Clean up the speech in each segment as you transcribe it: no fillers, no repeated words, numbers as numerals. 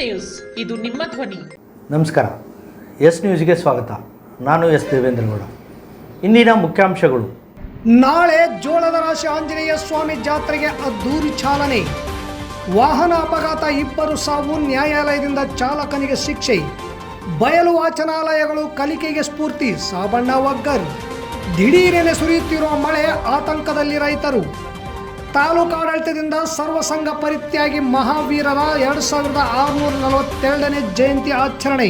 News, ಇದು ನಿಮ್ಮ ಧ್ವನಿ. ನಮಸ್ಕಾರ. ಎಸ್ ನ್ಯೂಸ್ಗೆ ಸ್ವಾಗತ. ನಾನು ಎಸ್ ದೇವೇಂದ್ರಗೌಡ. ಇಂದಿನ ಮುಖ್ಯಾಂಶಗಳು. ನಾಳೆ ಜೋಳದ ರಾಶಿ ಆಂಜನೇಯ ಸ್ವಾಮಿ ಜಾತ್ರೆಗೆ ಅದ್ದೂರಿ ಚಾಲನೆ. ವಾಹನ ಅಪಘಾತ 2 ಸಾವು, ನ್ಯಾಯಾಲಯದಿಂದ ಚಾಲಕನಿಗೆ ಶಿಕ್ಷೆ. ಬಯಲು ವಾಚನಾಲಯಗಳು ಕಲಿಕೆಗೆ ಸ್ಫೂರ್ತಿ, ಸಾಬಣ್ಣ ವಗ್ಗರ್. ದಿಢೀರೆನೆ ಸುರಿಯುತ್ತಿರುವ ಮಳೆ, ಆತಂಕದಲ್ಲಿ ರೈತರು. ತಾಲೂಕಾಡಳಿತದಿಂದ ಸರ್ವಸಂಘ ಪರಿತ್ಯಾಗಿ ಮಹಾವೀರರ 2642ನೇ ಜಯಂತಿ ಆಚರಣೆ.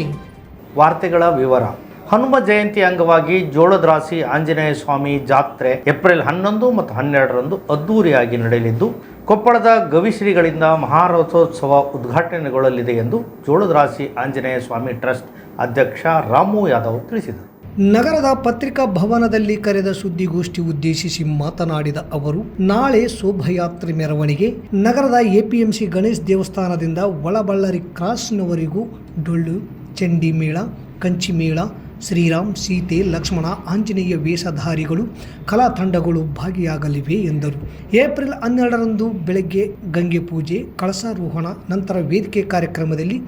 ವಾರ್ತೆಗಳ ವಿವರ. ಹನುಮ ಜಯಂತಿ ಅಂಗವಾಗಿ ಜೋಳದ ರಾಶಿ ಆಂಜನೇಯ ಸ್ವಾಮಿ ಜಾತ್ರೆ ಏಪ್ರಿಲ್ 11 ಮತ್ತು 12ರಂದು ಅದ್ದೂರಿಯಾಗಿ ನಡೆಯಲಿದ್ದು, ಕೊಪ್ಪಳದ ಗವಿಶ್ರೀಗಳಿಂದ ಮಹಾರಥೋತ್ಸವ ಉದ್ಘಾಟನೆಗೊಳ್ಳಲಿದೆ ಎಂದು ಜೋಳದ ರಾಶಿ ಆಂಜನೇಯ ಸ್ವಾಮಿ ಟ್ರಸ್ಟ್ ಅಧ್ಯಕ್ಷ ರಾಮು ಯಾದವ್ ತಿಳಿಸಿದರು. ನಗರದ ಪತ್ರಿಕಾ ಭವನದಲ್ಲಿ ಕರೆದ ಸುದ್ದಿಗೋಷ್ಠಿ ಉದ್ದೇಶಿಸಿ ಮಾತನಾಡಿದ ಅವರು, ನಾಳೆ ಶೋಭಾಯಾತ್ರೆ ಮೆರವಣಿಗೆ ನಗರದ ಎಪಿಎಂಸಿ ಗಣೇಶ್ ದೇವಸ್ಥಾನದಿಂದ ಒಳಬಳ್ಳಾರಿ ಕ್ರಾಸ್ನವರೆಗೂ ಡೊಳ್ಳು, ಚಂಡಿ ಮೇಳ, ಕಂಚಿ ಮೇಳ, ಶ್ರೀರಾಮ್, ಸೀತೆ, ಲಕ್ಷ್ಮಣ, ಆಂಜನೇಯ ವೇಷಧಾರಿಗಳು, ಕಲಾ ತಂಡಗಳು ಭಾಗಿಯಾಗಲಿವೆ ಎಂದರು. ಏಪ್ರಿಲ್ 12ರಂದು ಬೆಳಗ್ಗೆ ಗಂಗೆ ಪೂಜೆ, ಕಳಸಾರೋಹಣ, ನಂತರ ವೇದಿಕೆ ಕಾರ್ಯಕ್ರಮದಲ್ಲಿ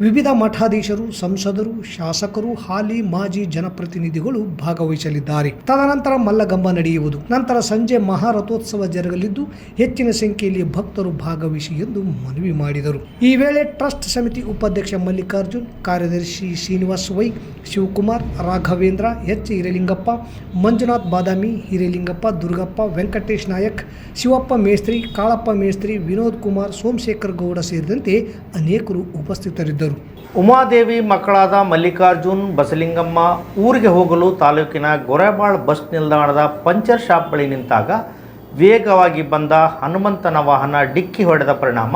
ವಿವಿಧ ಮಠಾಧೀಶರು, ಸಂಸದರು, ಶಾಸಕರು, ಹಾಲಿ ಮಾಜಿ ಜನಪ್ರತಿನಿಧಿಗಳು ಭಾಗವಹಿಸಲಿದ್ದಾರೆ. ತದನಂತರ ಮಲ್ಲಗಂಬ ನಡೆಯುವುದು. ನಂತರ ಸಂಜೆ ಮಹಾರಥೋತ್ಸವ ಜರುಗಲಿದ್ದು, ಹೆಚ್ಚಿನ ಸಂಖ್ಯೆಯಲ್ಲಿ ಭಕ್ತರು ಭಾಗವಹಿಸಿ ಎಂದು ಮನವಿ ಮಾಡಿದರು. ಈ ವೇಳೆ ಟ್ರಸ್ಟ್ ಸಮಿತಿ ಉಪಾಧ್ಯಕ್ಷ ಮಲ್ಲಿಕಾರ್ಜುನ್, ಕಾರ್ಯದರ್ಶಿ ಶ್ರೀನಿವಾಸ್ ವೈ, ಶಿವಕುಮಾರ್, ರಾಘವೇಂದ್ರ, ಎಚ್ ಹಿರೇಲಿಂಗಪ್ಪ, ಮಂಜುನಾಥ್ ಬಾದಾಮಿ, ಹಿರೇಲಿಂಗಪ್ಪ, ದುರ್ಗಪ್ಪ, ವೆಂಕಟೇಶ್ ನಾಯಕ್, ಶಿವಪ್ಪ ಮೇಸ್ತ್ರಿ, ಕಾಳಪ್ಪ ಮೇಸ್ತ್ರಿ, ವಿನೋದ್ ಕುಮಾರ್, ಸೋಮಶೇಖರ್ ಗೌಡ ಸೇರಿದಂತೆ ಅನೇಕರು ಉಪಸ್ಥಿತರಿದ್ದರು. ಉಮಾದೇವಿ ಮಕ್ಕಳಾದ ಮಲ್ಲಿಕಾರ್ಜುನ್, ಬಸಲಿಂಗಮ್ಮ ಊರಿಗೆ ಹೋಗಲು ತಾಲೂಕಿನ ಗೊರೆಬಾಳ್ ಬಸ್ ನಿಲ್ದಾಣದ ಪಂಚರ್ ಶಾಪ್ ಬಳಿ ನಿಂತಾಗ ವೇಗವಾಗಿ ಬಂದ ಹನುಮಂತನ ವಾಹನ ಡಿಕ್ಕಿ ಹೊಡೆದ ಪರಿಣಾಮ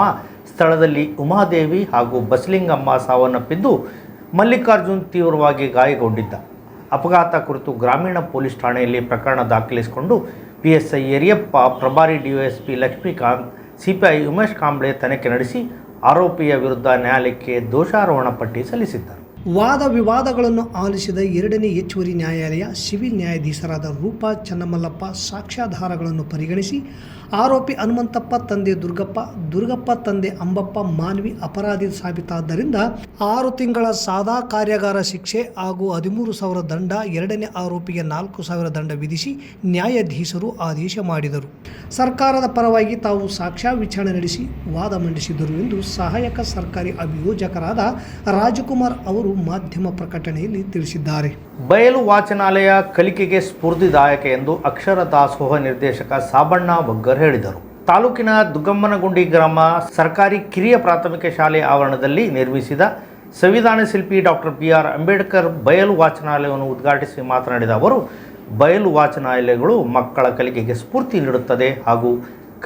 ಸ್ಥಳದಲ್ಲಿ ಉಮಾದೇವಿ ಹಾಗೂ ಬಸಲಿಂಗಮ್ಮ ಸಾವನ್ನಪ್ಪಿದ್ದು, ಮಲ್ಲಿಕಾರ್ಜುನ್ ತೀವ್ರವಾಗಿ ಗಾಯಗೊಂಡಿದ್ದ. ಅಪಘಾತ ಕುರಿತು ಗ್ರಾಮೀಣ ಪೊಲೀಸ್ ಠಾಣೆಯಲ್ಲಿ ಪ್ರಕರಣ ದಾಖಲಿಸಿಕೊಂಡು PSI ಯರಿಯಪ್ಪ, ಪ್ರಭಾರಿ DOSP Lakshmikant, CPI Umesh Kamble ತನಿಖೆ ನಡೆಸಿ ಆರೋಪಿಯ ವಿರುದ್ಧ ನ್ಯಾಯಾಲಯಕ್ಕೆ ದೋಷಾರೋಪಣ ಪಟ್ಟಿ ಸಲ್ಲಿಸಿದ್ದರು. ವಾದ ವಿವಾದಗಳನ್ನು ಆಲಿಸಿದ 2ನೇ ಹೆಚ್ಚುವರಿ ನ್ಯಾಯಾಲಯ ಸಿವಿಲ್ ನ್ಯಾಯಾಧೀಶರಾದ ರೂಪಾ ಚನ್ನಮಲ್ಲಪ್ಪ ಸಾಕ್ಷ್ಯಾಧಾರಗಳನ್ನು ಪರಿಗಣಿಸಿ ಆರೋಪಿ ಹನುಮಂತಪ್ಪ ತಂದೆ ದುರ್ಗಪ್ಪ ತಂದೆ ಅಂಬಪ್ಪ ಮಾನ್ವಿ ಅಪರಾಧಿ ಸಾಬೀತಾದ್ದರಿಂದ 6 ತಿಂಗಳ ಸಾದಾ ಕಾರ್ಯಾಗಾರ ಶಿಕ್ಷೆ ಹಾಗೂ 13,000 ದಂಡ, 2ನೇ ಆರೋಪಿಗೆ 4,000 ದಂಡ ವಿಧಿಸಿ ನ್ಯಾಯಾಧೀಶರು ಆದೇಶ ಮಾಡಿದರು. ಸರ್ಕಾರದ ಪರವಾಗಿ ತಾವು ಸಾಕ್ಷ್ಯ ವಿಚಾರಣೆ ನಡೆಸಿ ವಾದ ಮಂಡಿಸಿದರು ಎಂದು ಸಹಾಯಕ ಸರ್ಕಾರಿ ಅಭಿಯೋಜಕರಾದ ರಾಜಕುಮಾರ್ ಅವರು ಮಾಧ್ಯಮ ಪ್ರಕಟಣೆಯಲ್ಲಿ ತಿಳಿಸಿದ್ದಾರೆ. ಬಯಲು ವಾಚನಾಲಯ ಕಲಿಕೆಗೆ ಸ್ಫೂರ್ತಿದಾಯಕ ಎಂದು ಅಕ್ಷರ ದಾಸೋಹ ನಿರ್ದೇಶಕ ಸಾಬಣ್ಣ ವಗ್ಗರ್ ಹೇಳಿದರು. ತಾಲೂಕಿನ ದುಗ್ಗಮ್ಮನಗುಂಡಿ ಗ್ರಾಮ ಸರ್ಕಾರಿ ಕಿರಿಯ ಪ್ರಾಥಮಿಕ ಶಾಲೆ ಆವರಣದಲ್ಲಿ ನಿರ್ಮಿಸಿದ ಸಂವಿಧಾನ ಶಿಲ್ಪಿ ಡಾಕ್ಟರ್ BR ಅಂಬೇಡ್ಕರ್ ಬಯಲು ವಾಚನಾಲಯವನ್ನು ಉದ್ಘಾಟಿಸಿ ಮಾತನಾಡಿದ ಅವರು, ಬಯಲು ವಾಚನಾಲಯಗಳು ಮಕ್ಕಳ ಕಲಿಕೆಗೆ ಸ್ಫೂರ್ತಿ ನೀಡುತ್ತದೆ ಹಾಗೂ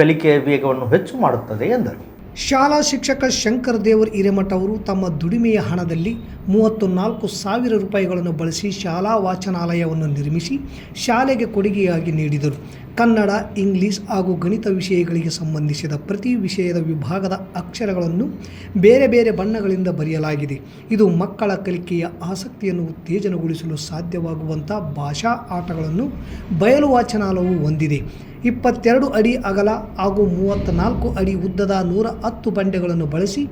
ಕಲಿಕೆಯ ವೇಗವನ್ನು ಹೆಚ್ಚು ಮಾಡುತ್ತದೆ ಎಂದರು. ಶಾಲಾ ಶಿಕ್ಷಕ ಶಂಕರ್ ದೇವರ್ ಹಿರೇಮಠ ಅವರು ತಮ್ಮ ದುಡಿಮೆಯ ಹಣದಲ್ಲಿ 34,000 ರೂಪಾಯಿಗಳನ್ನು ಬಳಸಿ ಶಾಲಾ ವಾಚನಾಲಯವನ್ನು ನಿರ್ಮಿಸಿ ಶಾಲೆಗೆ ಕೊಡುಗೆಯಾಗಿ ನೀಡಿದರು. ಕನ್ನಡ, ಇಂಗ್ಲಿಷ್ ಹಾಗೂ ಗಣಿತ ವಿಷಯಗಳಿಗೆ ಸಂಬಂಧಿಸಿದ ಪ್ರತಿ ವಿಷಯದ ವಿಭಾಗದ ಅಕ್ಷರಗಳನ್ನು ಬೇರೆ ಬೇರೆ ಬಣ್ಣಗಳಿಂದ ಬರೆಯಲಾಗಿದೆ. ಇದು ಮಕ್ಕಳ ಕಲಿಕೆಯ ಆಸಕ್ತಿಯನ್ನು ಉತ್ತೇಜನಗೊಳಿಸಲು ಸಾಧ್ಯವಾಗುವಂಥ ಭಾಷಾ ಆಟಗಳನ್ನು ಬಯಲು ವಾಚನಾಲಯವು ಹೊಂದಿದೆ. 22 ಅಡಿ ಅಗಲ ಹಾಗೂ 34 ಅಡಿ ಉದ್ದದ 110 ಬಂಡೆಗಳನ್ನು ಬಳಸಿ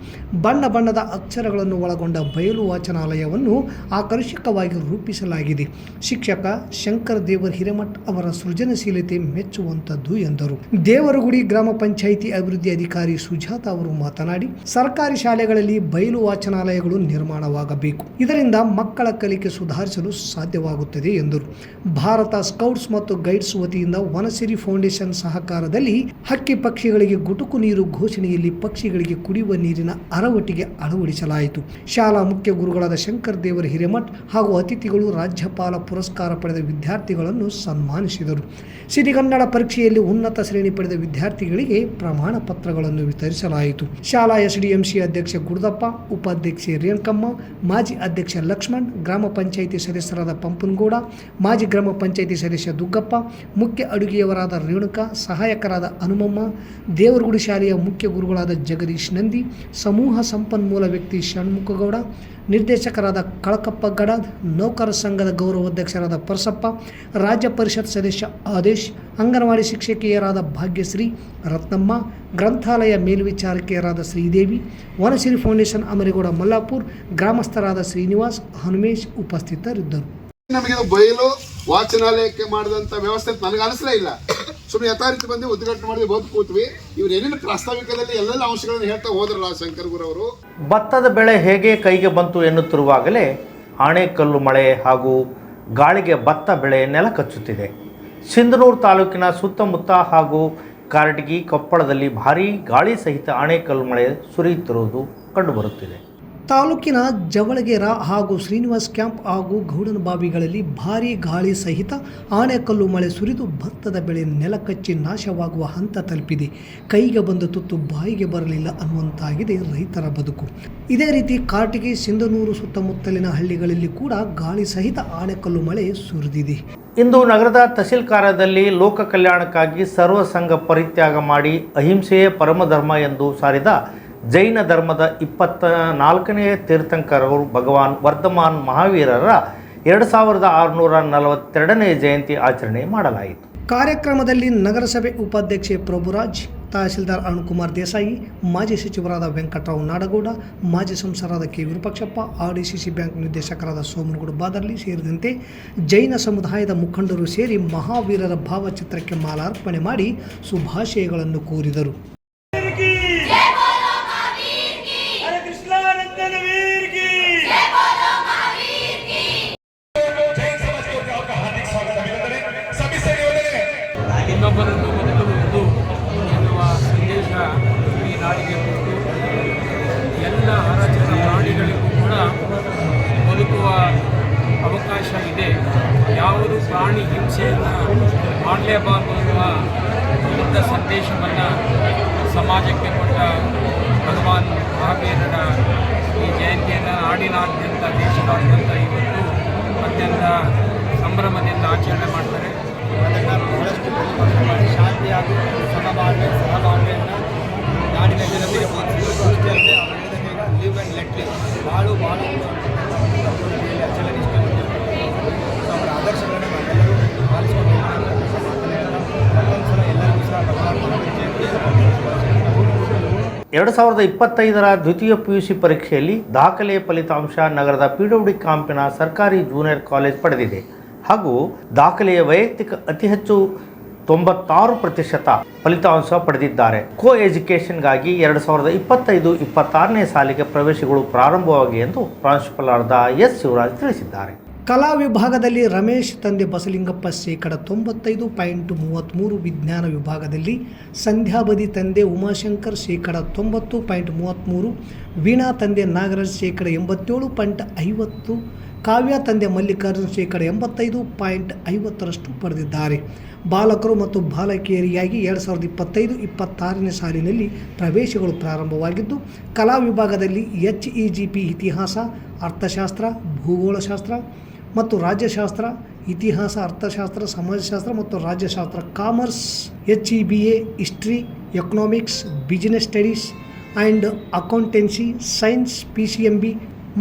ಬಣ್ಣ ಬಣ್ಣದ ಅಕ್ಷರಗಳನ್ನು ಒಳಗೊಂಡ ಬಯಲು ವಾಚನಾಲಯವನ್ನು ಆಕರ್ಷಕವಾಗಿ ರೂಪಿಸಲಾಗಿದೆ. ಶಿಕ್ಷಕ ಶಂಕರ್ ದೇವರ್ ಹಿರೇಮಠ್ ಅವರ ಸೃಜನಶೀಲತೆ ಮೆಚ್ಚುವಂಥದ್ದು ಎಂದರು. ದೇವರಗುಡಿ ಗ್ರಾಮ ಪಂಚಾಯಿತಿ ಅಭಿವೃದ್ಧಿ ಅಧಿಕಾರಿ ಸುಜಾತ ಅವರು ಮಾತನಾಡಿ, ಸರ್ಕಾರಿ ಶಾಲೆಗಳಲ್ಲಿ ಬಯಲು ವಾಚನಾಲಯಗಳು ನಿರ್ಮಾಣವಾಗಬೇಕು. ಇದರಿಂದ ಮಕ್ಕಳ ಕಲಿಕೆ ಸುಧಾರಿಸಲು ಸಾಧ್ಯವಾಗುತ್ತದೆ ಎಂದರು. ಭಾರತ ಸ್ಕೌಟ್ಸ್ ಮತ್ತು ಗೈಡ್ಸ್ ವತಿಯಿಂದ ವನಸಿರಿ ಫೌಂಡೇಶನ್ ಸಹಕಾರದಲ್ಲಿ ಹಕ್ಕಿ ಪಕ್ಷಿಗಳಿಗೆ ಗುಟುಕು ನೀರು ಘೋಷಣೆಯಲ್ಲಿ ಪಕ್ಷಿಗಳಿಗೆ ಕುಡಿಯುವ ನೀರಿನ ಅರವಟ್ಟಿಗೆ ಅಳವಡಿಸಲಾಯಿತು. ಶಾಲಾ ಮುಖ್ಯ ಗುರುಗಳಾದ ಶಂಕರ್ ದೇವರ ಹಿರೇಮಠ್ ಹಾಗೂ ಅತಿಥಿಗಳು ರಾಜ್ಯಪಾಲ ಪುರಸ್ಕಾರ ಪಡೆದ ವಿದ್ಯಾರ್ಥಿಗಳನ್ನು ಸನ್ಮಾನಿಸಿದರು. ಸಿರಿಗನ್ನಡ ಪರೀಕ್ಷೆಯಲ್ಲಿ ಉನ್ನತ ಶ್ರೇಣಿ ಪಡೆದ ವಿದ್ಯಾರ್ಥಿಗಳಿಗೆ ಪ್ರಮಾಣ ಪತ್ರಗಳನ್ನು ವಿತರಿಸಲಾಯಿತು. ಶಾಲಾ SDMC ಅಧ್ಯಕ್ಷ ಗುರುದಪ್ಪ, ಉಪಾಧ್ಯಕ್ಷೆ ರೇಣುಕಮ್ಮ, ಮಾಜಿ ಅಧ್ಯಕ್ಷ ಲಕ್ಷ್ಮಣ್, ಗ್ರಾಮ ಪಂಚಾಯಿತಿ ಸದಸ್ಯರಾದ ಪಂಪನಗೌಡ, ಮಾಜಿ ಗ್ರಾಮ ಪಂಚಾಯಿತಿ ಸದಸ್ಯ ದುಗ್ಗಪ್ಪ, ಮುಖ್ಯ ಅಡುಗೆಯವರಾದ ರೇಣುಕಾ, ಸಹಾಯಕರಾದ ಹನುಮಮ್ಮ, ದೇವರಗುಡಿ ಶಾಲೆಯ ಮುಖ್ಯ ಗುರುಗಳಾದ ಜಗದೀಶ್ ನಂದಿ, ಸಮೂಹ ಸಂಪನ್ಮೂಲ ವ್ಯಕ್ತಿ ಷಣ್ಮುಖಗೌಡ, ನಿರ್ದೇಶಕರಾದ ಕಳಕಪ್ಪ ಗಡದ್, ನೌಕರ ಸಂಘದ ಗೌರವಾಧ್ಯಕ್ಷರಾದ ಪರಸಪ್ಪ, ರಾಜ್ಯ ಪರಿಷತ್ ಸದಸ್ಯ ಆದೇಶ್, ಅಂಗನವಾಡಿ ಶಿಕ್ಷಕಿಯರಾದ ಭಾಗ್ಯಶ್ರೀ, ರತ್ನಮ್ಮ, ಗ್ರಂಥಾಲಯ ಮೇಲ್ವಿಚಾರಕಿಯರಾದ ಶ್ರೀದೇವಿ, ವನಶ್ರೀ ಫೌಂಡೇಶನ್ ಅಮರೇಗೌಡ ಮಲ್ಲಾಪುರ್, ಗ್ರಾಮಸ್ಥರಾದ ಶ್ರೀನಿವಾಸ್, ಹನುಮೇಶ್ ಉಪಸ್ಥಿತರಿದ್ದರು. ನಮಗೆ ಬಯಲು ವಾಚನಾಲಯಕ್ಕೆ ಮಾಡಿದಂಥ ವ್ಯವಸ್ಥೆ ನನಗೆ ಅನಿಸಲೇ ಇಲ್ಲ. ಸುಮ್ಮನೆ ಯಥಾರೀತಿ ಬಂದು ಉದ್ಘಾಟನೆ ಮಾಡಿ ಬಂದು ಕೂತ್ವಿ. ಇವ್ರು ಏನೇನು ಪ್ರಾಸ್ತಾವಿಕದಲ್ಲಿ ಎಲ್ಲೆಲ್ಲ ಅಂಶಗಳನ್ನು ಹೇಳ್ತಾ ಹೋದ್ರಲ್ಲ ಶಂಕರ್ ಗುರು ಅವರು. ಭತ್ತದ ಬೆಳೆ ಹೇಗೆ ಕೈಗೆ ಬಂತು ಎನ್ನುತ್ತಿರುವಾಗಲೇ ಆಣೆಕಲ್ಲು ಮಳೆ ಹಾಗೂ ಗಾಳಿಗೆ ಭತ್ತ ಬೆಳೆ ನೆಲ ಕಚ್ಚುತ್ತಿದೆ. ಸಿಂಧನೂರು ತಾಲೂಕಿನ ಸುತ್ತಮುತ್ತ ಹಾಗೂ ಕಾರಟಗಿ, ಕೊಪ್ಪಳದಲ್ಲಿ ಭಾರೀ ಗಾಳಿ ಸಹಿತ ಆಣೆಕಲ್ಲು ಮಳೆ ಸುರಿಯುತ್ತಿರುವುದು ಕಂಡುಬರುತ್ತಿದೆ. ತಾಲೂಕಿನ ಜವಳಗೇರ ಹಾಗೂ ಶ್ರೀನಿವಾಸ್ ಕ್ಯಾಂಪ್ ಹಾಗೂ ಗೌಡನಬಾವಿಗಳಲ್ಲಿ ಭಾರೀ ಗಾಳಿ ಸಹಿತ ಆಣೆಕಲ್ಲು ಮಳೆ ಸುರಿದು ಭತ್ತದ ಬೆಳೆ ನೆಲಕಚ್ಚಿ ನಾಶವಾಗುವ ಹಂತ ತಲುಪಿದೆ. ಕೈಗೆ ಬಂದ ತುತ್ತು ಬಾಯಿಗೆ ಬರಲಿಲ್ಲ ಅನ್ನುವಂತಾಗಿದೆ ರೈತರ ಬದುಕು. ಇದೇ ರೀತಿ ಕಾರಟಗಿ, ಸಿಂಧನೂರು ಸುತ್ತಮುತ್ತಲಿನ ಹಳ್ಳಿಗಳಲ್ಲಿ ಕೂಡ ಗಾಳಿ ಸಹಿತ ಆಣೆಕಲ್ಲು ಮಳೆ ಸುರಿದಿದೆ. ಇಂದು ನಗರದ ತಹಸೀಲ್ ಕಾರ್ಯದಲ್ಲಿ ಲೋಕ ಕಲ್ಯಾಣಕ್ಕಾಗಿ ಸರ್ವ ಸಂಘ ಪರಿತ್ಯಾಗ ಮಾಡಿ ಅಹಿಂಸೆಯೇ ಪರಮಧರ್ಮ ಎಂದು ಸಾರಿದ ಜೈನ ಧರ್ಮದ 24ನೇ ತೀರ್ಥಂಕರರು ಭಗವಾನ್ ವರ್ಧಮಾನ್ ಮಹಾವೀರರ 2642ನೇ ಜಯಂತಿ ಆಚರಣೆ ಮಾಡಲಾಯಿತು. ಕಾರ್ಯಕ್ರಮದಲ್ಲಿ ನಗರಸಭೆ ಉಪಾಧ್ಯಕ್ಷೆ ಪ್ರಭುರಾಜ್, ತಹಸೀಲ್ದಾರ್ ಅರುಣ್ಕುಮಾರ್ ದೇಸಾಯಿ, ಮಾಜಿ ಸಚಿವರಾದ ವೆಂಕಟರಾವ್ ನಾಡಗೌಡ, ಮಾಜಿ ಸಂಸದರಾದ ಕೆ ವಿರೂಪಾಕ್ಷಪ್ಪ, RDCC ಬ್ಯಾಂಕ್ ನಿರ್ದೇಶಕರಾದ ಸೋಮನಗೌಡ ಬಾದರ್ಲಿ ಸೇರಿದಂತೆ ಜೈನ ಸಮುದಾಯದ ಮುಖಂಡರು ಸೇರಿ ಮಹಾವೀರರ ಭಾವಚಿತ್ರಕ್ಕೆ ಮಾಲಾರ್ಪಣೆ ಮಾಡಿ ಶುಭಾಶಯಗಳನ್ನು ಕೋರಿದರು. ಇನ್ನೊಬ್ಬರನ್ನು ಬದುಕುವುದು ಎನ್ನುವ ಸಂದೇಶ ಈ ನಾಡಿಗೆ ಕೊಟ್ಟು ಎಲ್ಲ ಹರಚರ ಪ್ರಾಣಿಗಳಿಗೂ ಕೂಡ ಬದುಕುವ ಅವಕಾಶ ಇದೆ. ಯಾವುದು ಪ್ರಾಣಿ ಹಿಂಸೆಯನ್ನು ಮಾಡಲೇಬಾರದು ಎನ್ನುವ ದೊಡ್ಡ ಸಂದೇಶವನ್ನು ಸಮಾಜಕ್ಕೆ ಕೊಟ್ಟ ಭಗವಾನ್ ಮಹಾವೀರರ ಈ ಜಯಂತಿಯನ್ನು ನಾಡಿನಾದ್ಯಂತ, ದೇಶದಾದ್ಯಂತ ಇವತ್ತು ಅತ್ಯಂತ ಸಂಭ್ರಮದಿಂದ ಆಚರಣೆ ಮಾಡ್ತಾರೆ. ಅದನ್ನು ಬಹಳಷ್ಟು ಶಾಂತಿ ಹಾಗೂ ಸಹಬಾಳ್ವೆಯನ್ನು ನಾಡಿನ ಜನತೆಗೆ ದೃಷ್ಟಿಯಲ್ಲದೆ ಅವರು ಹೇಳಿದಂಗೆ ಲಿವ್ ಆ್ಯಂಡ್ ಲೆಟ್ ಲಿವ್, ಬಾಳು ಅಚಲ ನಿಷ್ಠೆ ಅವರ ಆದರ್ಶಗಳನ್ನು ನಾವೆಲ್ಲರೂ ಪಾಲಿಸಿಕೊಂಡು ಮತ್ತೊಂದು ಸಲ ಎಲ್ಲರಿಗೂ ಸಹ ಭಗವಾನ್ ಮಹಾವೀರ ಜಯಂತಿ 2025ರ ದ್ವಿತೀಯ PUC ಪರೀಕ್ಷೆಯಲ್ಲಿ ದಾಖಲೆಯ ಫಲಿತಾಂಶ ನಗರದ PWD ಕ್ಯಾಂಪಿನ ಸರ್ಕಾರಿ ಜೂನಿಯರ್ ಕಾಲೇಜ್ ಪಡೆದಿದೆ. ಹಾಗೂ ದಾಖಲೆಯ ವೈಯಕ್ತಿಕ ಅತಿ ಹೆಚ್ಚು 96% ಫಲಿತಾಂಶ ಪಡೆದಿದ್ದಾರೆ. ಕೋ ಎಜುಕೇಷನ್ಗಾಗಿ 2025-26ನೇ ಸಾಲಿಗೆ ಪ್ರವೇಶಗಳು ಪ್ರಾರಂಭವಾಗಿವೆ ಎಂದು ಪ್ರಾಂಶುಪಾಲರಾದ ಎಸ್ ಶಿವರಾಜ್ ತಿಳಿಸಿದ್ದಾರೆ. ಕಲಾ ವಿಭಾಗದಲ್ಲಿ ರಮೇಶ್ ತಂದೆ ಬಸಲಿಂಗಪ್ಪ 95.33%, ವಿಜ್ಞಾನ ವಿಭಾಗದಲ್ಲಿ ಸಂಧ್ಯಾಬದಿ ತಂದೆ ಉಮಾಶಂಕರ್ 90.33%, ವೀಣಾ ತಂದೆ ನಾಗರಾಜ್ 87.50%, ಕಾವ್ಯ ತಂದೆ ಮಲ್ಲಿಕಾರ್ಜುನ್ 85.50% ಪಡೆದಿದ್ದಾರೆ. ಬಾಲಕರು ಮತ್ತು ಬಾಲಕಿಯರಿಗಾಗಿ 2025-26ನೇ ಸಾಲಿನಲ್ಲಿ ಪ್ರವೇಶಗಳು ಪ್ರಾರಂಭವಾಗಿದ್ದು, ಕಲಾ ವಿಭಾಗದಲ್ಲಿ HEGP ಇತಿಹಾಸ, ಅರ್ಥಶಾಸ್ತ್ರ, ಭೂಗೋಳಶಾಸ್ತ್ರ ಮತ್ತು ರಾಜ್ಯಶಾಸ್ತ್ರ, ಇತಿಹಾಸ, ಅರ್ಥಶಾಸ್ತ್ರ, ಸಮಾಜಶಾಸ್ತ್ರ ಮತ್ತು ರಾಜ್ಯಶಾಸ್ತ್ರ, commerce, HEBA, history, economics, business studies and accountancy, science, PCMB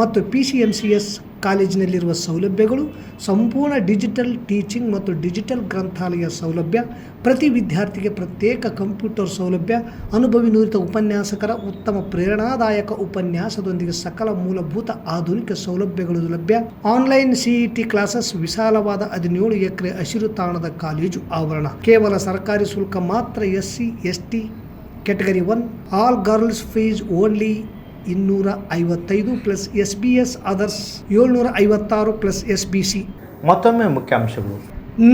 ಮತ್ತು PCMCS ಕಾಲೇಜಿನಲ್ಲಿರುವ ಸೌಲಭ್ಯಗಳು, ಸಂಪೂರ್ಣ ಡಿಜಿಟಲ್ ಟೀಚಿಂಗ್ ಮತ್ತು ಡಿಜಿಟಲ್ ಗ್ರಂಥಾಲಯ ಸೌಲಭ್ಯ, ಪ್ರತಿ ವಿದ್ಯಾರ್ಥಿಗೆ ಪ್ರತ್ಯೇಕ ಕಂಪ್ಯೂಟರ್ ಸೌಲಭ್ಯ, ಅನುಭವಿ ನುರಿತ ಉಪನ್ಯಾಸಕರ ಉತ್ತಮ ಪ್ರೇರಣಾದಾಯಕ ಉಪನ್ಯಾಸದೊಂದಿಗೆ ಸಕಲ ಮೂಲಭೂತ ಆಧುನಿಕ ಸೌಲಭ್ಯಗಳು ಲಭ್ಯ. ಆನ್ಲೈನ್ CET ಕ್ಲಾಸಸ್, ವಿಶಾಲವಾದ 17 ಎಕರೆ ಹಸಿರು ತಾಣದ ಕಾಲೇಜು ಆವರಣ, ಕೇವಲ ಸರ್ಕಾರಿ ಶುಲ್ಕ ಮಾತ್ರ. SC ST category 1, all girls fees only 255 plus SBS others 756 plus SBC. ಮತ್ತೊಮ್ಮೆ ಮುಖ್ಯಾಂಶಗಳು.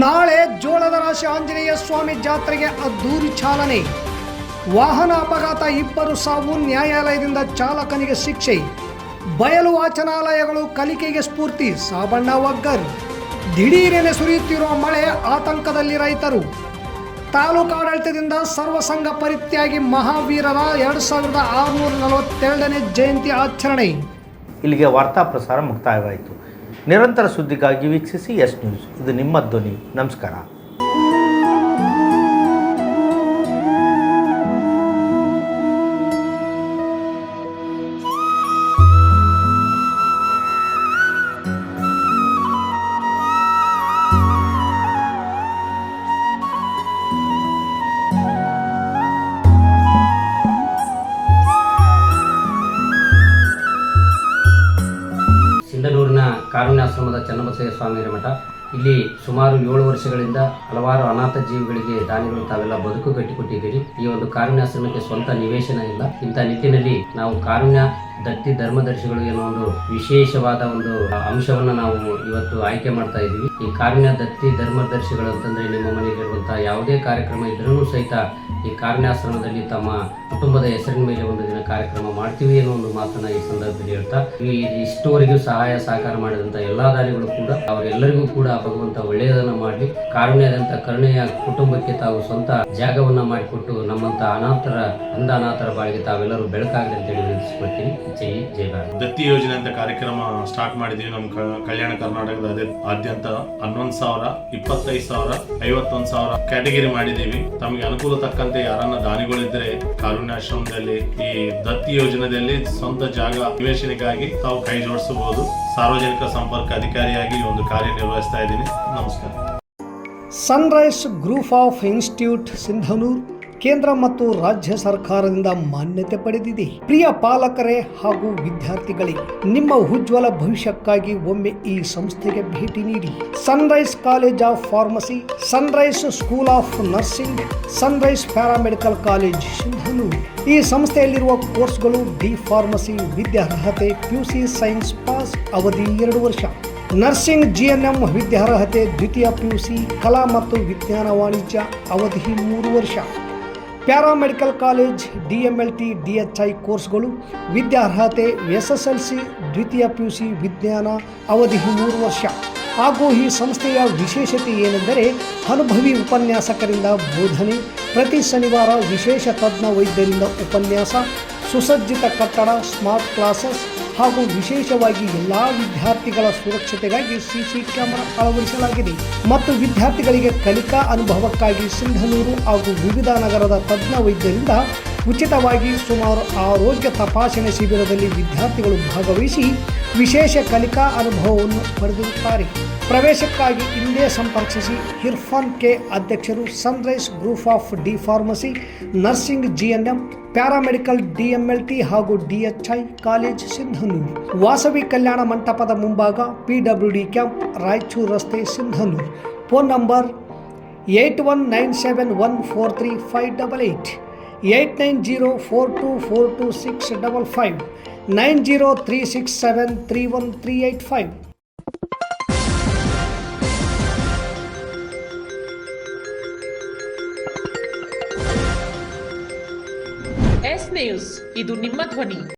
ನಾಳೆ ಜೋಳದ ರಾಶಿ ಆಂಜನೇಯ ಸ್ವಾಮಿ ಜಾತ್ರೆಗೆ ಅದ್ದೂರಿ ಚಾಲನೆ. ವಾಹನ ಅಪಘಾತ 2 ಸಾವು, ನ್ಯಾಯಾಲಯದಿಂದ ಚಾಲಕನಿಗೆ ಶಿಕ್ಷೆ. ಬಯಲು ವಾಚನಾಲಯಗಳು ಕಲಿಕೆಗೆ ಸ್ಫೂರ್ತಿ, ಸಾಬಣ್ಣ ವಗ್ಗರ್. ದಿಢೀರೆನೆ ಸುರಿಯುತ್ತಿರುವ ಮಳೆ ಆತಂಕದಲ್ಲಿ ರೈತರು. ತಾಲೂಕಾಡಳಿತದಿಂದ ಸರ್ವಸಂಘ ಪರಿತ್ಯಾಗಿ ಮಹಾವೀರರ 2642ನೇ ಜಯಂತಿ ಆಚರಣೆ. ಇಲ್ಲಿಗೆ ವಾರ್ತಾ ಪ್ರಸಾರ ಮುಕ್ತಾಯವಾಯಿತು. ನಿರಂತರ ಸುದ್ದಿಗಾಗಿ ವೀಕ್ಷಿಸಿ ಎಸ್ ನ್ಯೂಸ್. ಇದು ನಿಮ್ಮ ಧ್ವನಿ. ನಮಸ್ಕಾರ. ಕಾರುಣ್ಯಾಶ್ರಮದ ಚನ್ನಬಸಯ್ಯ ಸ್ವಾಮಿ ಹಿರೇಮಠ. ಇಲ್ಲಿ ಸುಮಾರು 7 ವರ್ಷಗಳಿಂದ ಹಲವಾರು ಅನಾಥ ಜೀವಿಗಳಿಗೆ ದಾನಿಗಳು ತಾವೆಲ್ಲ ಬದುಕು ಕಟ್ಟಿಕೊಟ್ಟಿದ್ದೀರಿ. ಈ ಒಂದು ಕಾರುಣ್ಯಾಶ್ರಮಕ್ಕೆ ಸ್ವಂತ ನಿವೇಶನ ಇಲ್ಲ. ಇಂಥ ನಿಟ್ಟಿನಲ್ಲಿ ನಾವು ಕಾರುಣ್ಯ ದತ್ತಿ ಧರ್ಮದರ್ಶಿಗಳು ಎನ್ನುವ ಒಂದು ವಿಶೇಷವಾದ ಒಂದು ಅಂಶವನ್ನು ನಾವು ಇವತ್ತು ಆಯ್ಕೆ ಮಾಡ್ತಾ ಇದ್ದೀವಿ. ಈ ಕಾರುಣ್ಯ ದತ್ತಿ ಧರ್ಮದರ್ಶಿಗಳು ಅಂತಂದ್ರೆ ನಿಮ್ಮ ಮನೆಯಲ್ಲಿರುವಂತಹ ಯಾವುದೇ ಕಾರ್ಯಕ್ರಮ ಇದ್ರೂ ಸಹಿತ ಈ ಕಾರುಣ್ಯಾಶ್ರಮದಲ್ಲಿ ತಮ್ಮ ಕುಟುಂಬದ ಹೆಸರಿನ ಮೇಲೆ ಒಂದು ದಿನ ಕಾರ್ಯಕ್ರಮ ಮಾಡ್ತೀವಿ ಅನ್ನೋ ಒಂದು ಮಾತನ್ನ ಈ ಸಂದರ್ಭದಲ್ಲಿ ಹೇಳ್ತಾ, ಇಷ್ಟುವರೆಗೂ ಸಹಾಯ ಸಹಕಾರ ಮಾಡಿದಂತ ಎಲ್ಲಾ ದಾನಿಗಳು ಕೂಡ ಅವರೆಲ್ಲರಿಗೂ ಕೂಡ ಭಗವಂತ ಒಳ್ಳೆಯದನ್ನ ಮಾಡಲಿ. ಕಾರುಣ್ಯದಂತ ಕರುಣೆಯ ಕುಟುಂಬಕ್ಕೆ ತಾವು ಸ್ವಂತ ಜಾಗವನ್ನ ಮಾಡಿಕೊಟ್ಟು ನಮ್ಮಂತ ಅನಾಥರ ಬಾಳಿಗೆ ತಾವೆಲ್ಲರೂ ಬೆಳಕಾಗಲಿ ಅಂತೇಳಿ ವಿನಂತಿಸ್ಕೊಳ್ತೀನಿ. ಜೈ ಜೈ ಭಾರತ್. ದತ್ತಿ ಯೋಜನೆ ಅಂತ ಕಾರ್ಯಕ್ರಮ ಸ್ಟಾರ್ಟ್ ಮಾಡಿದೀವಿ. ನಮ್ಮ ಕಲ್ಯಾಣ ಕರ್ನಾಟಕದ ಆದ್ಯಂತ 11,000, 25,000, 51,000 ಕ್ಯಾಟಗರಿ ಮಾಡಿದೀವಿ. ತಮಗೆ ಅನುಕೂಲ ತಕ್ಕಂತೆ ಯಾರನ್ನ ದಾನಿಗಳಿದ್ರೆ ಕಾರುಣ್ಯಾಶ್ರಮದಲ್ಲಿ ಈ ದತ್ತಿ ಯೋಜನೆಯಲ್ಲಿ ಸ್ವಂತ ಜಾಗ ನಿವೇಶನಕ್ಕಾಗಿ ತಾವು ಕೈ ಜೋಡಿಸಬಹುದು. ಸಾರ್ವಜನಿಕ ಸಂಪರ್ಕ ಅಧಿಕಾರಿಯಾಗಿ ಒಂದು ಕಾರ್ಯನಿರ್ವಹಿಸ್ತಾ ಇದ್ದೀನಿ. ನಮಸ್ಕಾರ. Sunrise group of institute Sindhanur ಕೇಂದ್ರ ಮತ್ತು ರಾಜ್ಯ ಸರ್ಕಾರದಿಂದ ಮಾನ್ಯತೆ ಪಡೆದಿದೆ. ಪ್ರಿಯ ಪಾಲಕರೇ ಹಾಗೂ ವಿದ್ಯಾರ್ಥಿಗಳೇ, ನಿಮ್ಮ ಉಜ್ವಲ ಭವಿಷ್ಯಕ್ಕಾಗಿ ಒಮ್ಮೆ ಈ ಸಂಸ್ಥೆಗೆ ಭೇಟಿ ನೀಡಿ. Sunrise College of Pharmacy, Sunrise School of Nursing, Sunrise Paramedical College Sindhanur. ಈ ಸಂಸ್ಥೆಯಲ್ಲಿರುವ ಕೋರ್ಸ್ಗಳು ಡಿ ಫಾರ್ಮಸಿ ವಿದ್ಯಾರ್ಹತೆ PUC ಸೈನ್ಸ್ ಪಾಸ್, ಅವಧಿ 2 ವರ್ಷ. ನರ್ಸಿಂಗ್ GNM ವಿದ್ಯಾರ್ಹತೆ ದ್ವಿತೀಯ PUC, ಕಲಾ ಮತ್ತು ವಿಜ್ಞಾನ ವಾಣಿಜ್ಯ, ಅವಧಿ 3 ವರ್ಷ. ಪ್ಯಾರಾಮೆಡಿಕಲ್ ಕಾಲೇಜ್ DMLT DHI ಕೋರ್ಸ್ಗಳು ವಿದ್ಯಾರ್ಹತೆ SSLC ದ್ವಿತೀಯ PUC ವಿಜ್ಞಾನ, ಅವಧಿ 3 ವರ್ಷ. ಹಾಗೂ ಈ ಸಂಸ್ಥೆಯ ವಿಶೇಷತೆ ಏನೆಂದರೆ ಅನುಭವಿ ಉಪನ್ಯಾಸಕರಿಂದ ಬೋಧನೆ, ಪ್ರತಿ ಶನಿವಾರ ವಿಶೇಷ ತಜ್ಞ ವೈದ್ಯರಿಂದ ಉಪನ್ಯಾಸ, ಸುಸಜ್ಜಿತ ಕಟ್ಟಡ, ಸ್ಮಾರ್ಟ್ ಕ್ಲಾಸಸ್ ಹಾಗೂ ವಿಶೇಷವಾಗಿ ಎಲ್ಲ ವಿದ್ಯಾರ್ಥಿಗಳ ಸುರಕ್ಷತೆಗಾಗಿ CC ಕ್ಯಾಮೆರಾ ಅಳವಡಿಸಲಾಗಿದೆ. ಮತ್ತು ವಿದ್ಯಾರ್ಥಿಗಳಿಗೆ ಕಲಿಕಾ ಅನುಭವಕ್ಕಾಗಿ ಸಿಂಧನೂರು ಹಾಗೂ ವಿವಿಧ ನಗರದ ತಜ್ಞ ವೈದ್ಯರಿಂದ ಉಚಿತವಾಗಿ ಸುಮಾರು ಆರೋಗ್ಯ ತಪಾಸಣೆ ಶಿಬಿರದಲ್ಲಿ ವಿದ್ಯಾರ್ಥಿಗಳು ಭಾಗವಹಿಸಿ ವಿಶೇಷ ಕಲಿಕಾ ಅನುಭವವನ್ನು ಪಡೆದಿರುತ್ತಾರೆ. ಪ್ರವೇಶಕ್ಕಾಗಿ ಹಿಂದೆ ಸಂಪರ್ಕಿಸಿ. ಇರ್ಫಾನ್ K, ಅಧ್ಯಕ್ಷರು, sunrise group of D pharmacy, nursing GNM, paramedical DMLT ಹಾಗೂ DHI ಕಾಲೇಜ್ ಸಿಂಧನೂರು. ವಾಸವಿ ಕಲ್ಯಾಣ ಮಂಟಪದ ಮುಂಭಾಗ, PWD ಕ್ಯಾಂಪ್, ರಾಯಚೂರು ರಸ್ತೆ, Sindhanur. Phone number 8197143588, 8904242655, 9036731385. S news, ಇದು ನಿಮ್ಮ ಧ್ವನಿ.